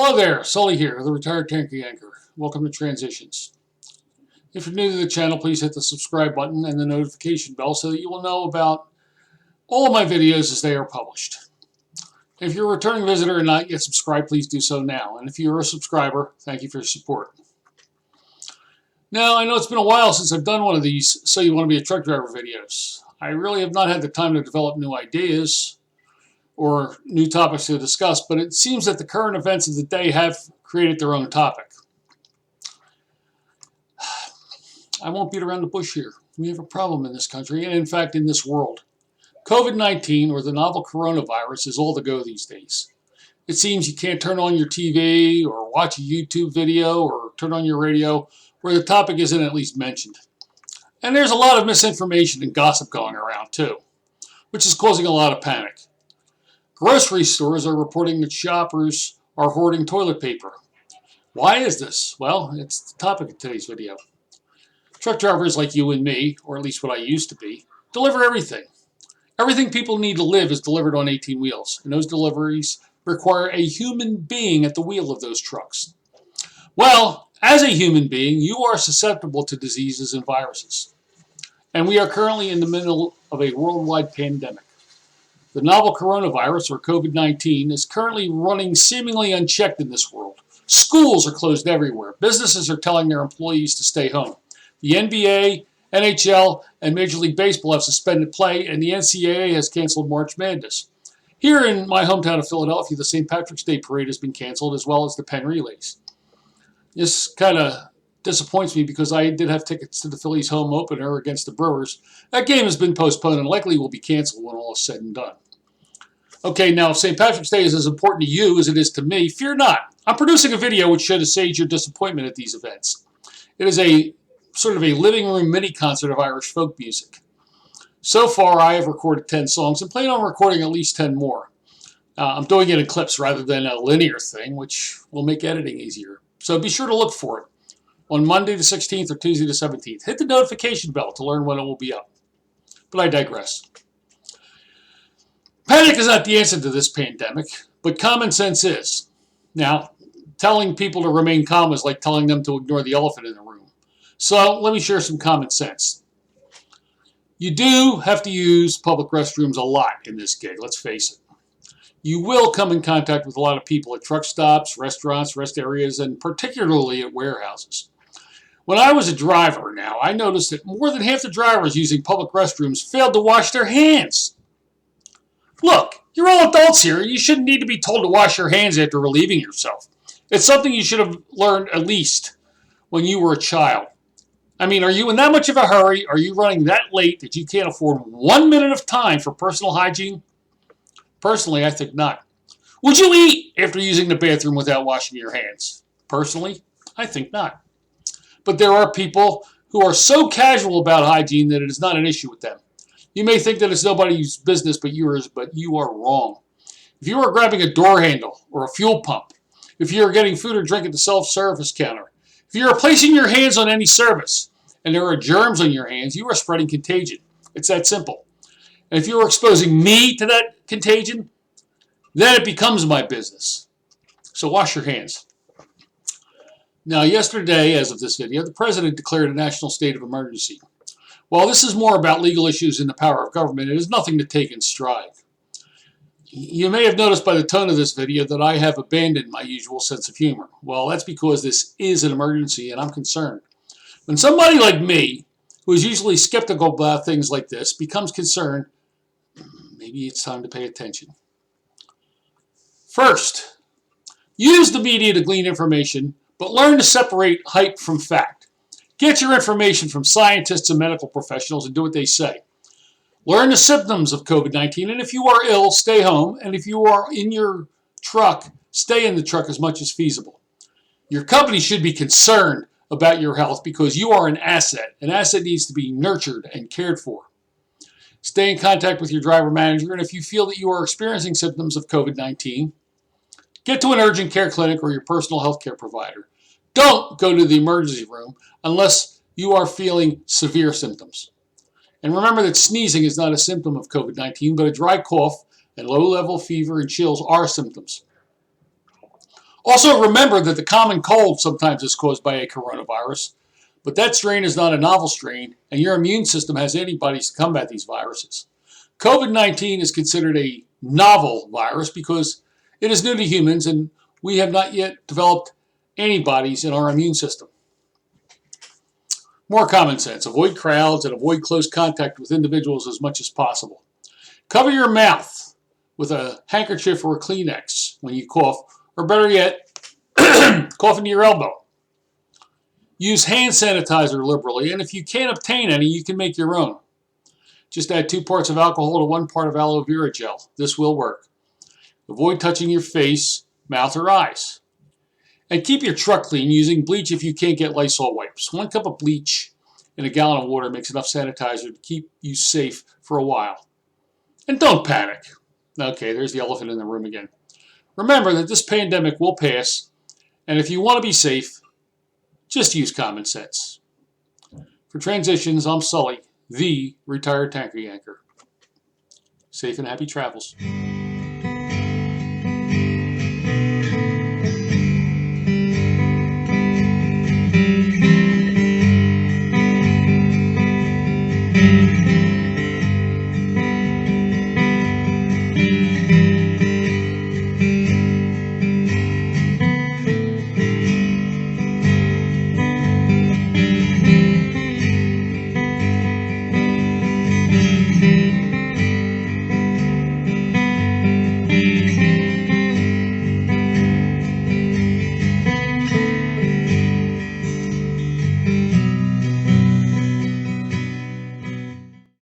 Hello there, Sully here, the retired tanker anchor. Welcome to Transitions. If you're new to the channel, please hit the subscribe button and the notification bell so that you will know about all of my videos as they are published. If you're a returning visitor and not yet subscribed, please do so now. And if you're a subscriber, thank you for your support. Now, I know it's been a while since I've done one of these So You Want to Be a Truck Driver videos. I really have not had the time to develop new ideas or new topics to discuss, but it seems that the current events of the day have created their own topic. I won't beat around the bush here. We have a problem in this country, and in fact in this world. COVID-19, or the novel coronavirus, is all the go these days. It seems you can't turn on your TV or watch a YouTube video or turn on your radio where the topic isn't at least mentioned. And there's a lot of misinformation and gossip going around too, which is causing a lot of panic. Grocery stores are reporting that shoppers are hoarding toilet paper. Why is this? Well, it's the topic of today's video. Truck drivers like you and me, or at least what I used to be, deliver everything. Everything people need to live is delivered on 18 wheels, and those deliveries require a human being at the wheel of those trucks. Well, as a human being, you are susceptible to diseases and viruses. And we are currently in the middle of a worldwide pandemic. The novel coronavirus, or COVID-19, is currently running seemingly unchecked in this world. Schools are closed everywhere. Businesses are telling their employees to stay home. The NBA, NHL, and Major League Baseball have suspended play, and the NCAA has canceled March Madness. Here in my hometown of Philadelphia, the St. Patrick's Day Parade has been canceled, as well as the Penn Relays. This kind of disappoints me because I did have tickets to the Phillies home opener against the Brewers. That game has been postponed and likely will be canceled when all is said and done. Okay, now if St. Patrick's Day is as important to you as it is to me, fear not. I'm producing a video which should assuage your disappointment at these events. It is a sort of a living room mini concert of Irish folk music. So far, I have recorded 10 songs and plan on recording at least 10 more. I'm doing it in clips rather than a linear thing, which will make editing easier. So be sure to look for it on Monday the 16th or Tuesday the 17th. Hit the notification bell to learn when it will be up. But I digress. Panic is not the answer to this pandemic, but common sense is. Now, telling people to remain calm is like telling them to ignore the elephant in the room. So let me share some common sense. You do have to use public restrooms a lot in this gig, let's face it. You will come in contact with a lot of people at truck stops, restaurants, rest areas, and particularly at warehouses. When I was a driver now, I noticed that more than half the drivers using public restrooms failed to wash their hands. Look, you're all adults here. You shouldn't need to be told to wash your hands after relieving yourself. It's something you should have learned at least when you were a child. I mean, are you in that much of a hurry? Are you running that late that you can't afford 1 minute of time for personal hygiene? Personally, I think not. Would you eat after using the bathroom without washing your hands? Personally, I think not. But there are people who are so casual about hygiene that it is not an issue with them. You may think that it's nobody's business but yours, but you are wrong. If you are grabbing a door handle or a fuel pump, if you are getting food or drink at the self-service counter, if you are placing your hands on any service and there are germs on your hands, you are spreading contagion. It's that simple. And if you are exposing me to that contagion, then it becomes my business. So wash your hands. Now, yesterday, as of this video, the President declared a national state of emergency. While this is more about legal issues and the power of government, it is nothing to take in stride. You may have noticed by the tone of this video that I have abandoned my usual sense of humor. Well, that's because this is an emergency and I'm concerned. When somebody like me, who is usually skeptical about things like this, becomes concerned, maybe it's time to pay attention. First, use the media to glean information, but learn to separate hype from fact. Get your information from scientists and medical professionals and do what they say. Learn the symptoms of COVID-19, and if you are ill, stay home, and if you are in your truck, stay in the truck as much as feasible. Your company should be concerned about your health because you are an asset. An asset needs to be nurtured and cared for. Stay in contact with your driver manager, and if you feel that you are experiencing symptoms of COVID-19, get to an urgent care clinic or your personal health care provider. Don't go to the emergency room unless you are feeling severe symptoms. And remember that sneezing is not a symptom of COVID-19, but a dry cough and low-level fever and chills are symptoms. Also, remember that the common cold sometimes is caused by a coronavirus, but that strain is not a novel strain, and your immune system has antibodies to combat these viruses. COVID-19 is considered a novel virus because it is new to humans, and we have not yet developed antibodies in our immune system. More common sense. Avoid crowds and avoid close contact with individuals as much as possible. Cover your mouth with a handkerchief or a Kleenex when you cough, or better yet, cough into your elbow. Use hand sanitizer liberally, and if you can't obtain any, you can make your own. Just add 2 parts of alcohol to 1 part of aloe vera gel. This will work. Avoid touching your face, mouth, or eyes. And keep your truck clean using bleach if you can't get Lysol wipes. 1 cup of bleach in a gallon of water makes enough sanitizer to keep you safe for a while. And don't panic. Okay, there's the elephant in the room again. Remember that this pandemic will pass, and if you want to be safe, just use common sense. For Transitions, I'm Sully, the retired tanker yanker. Safe and happy travels.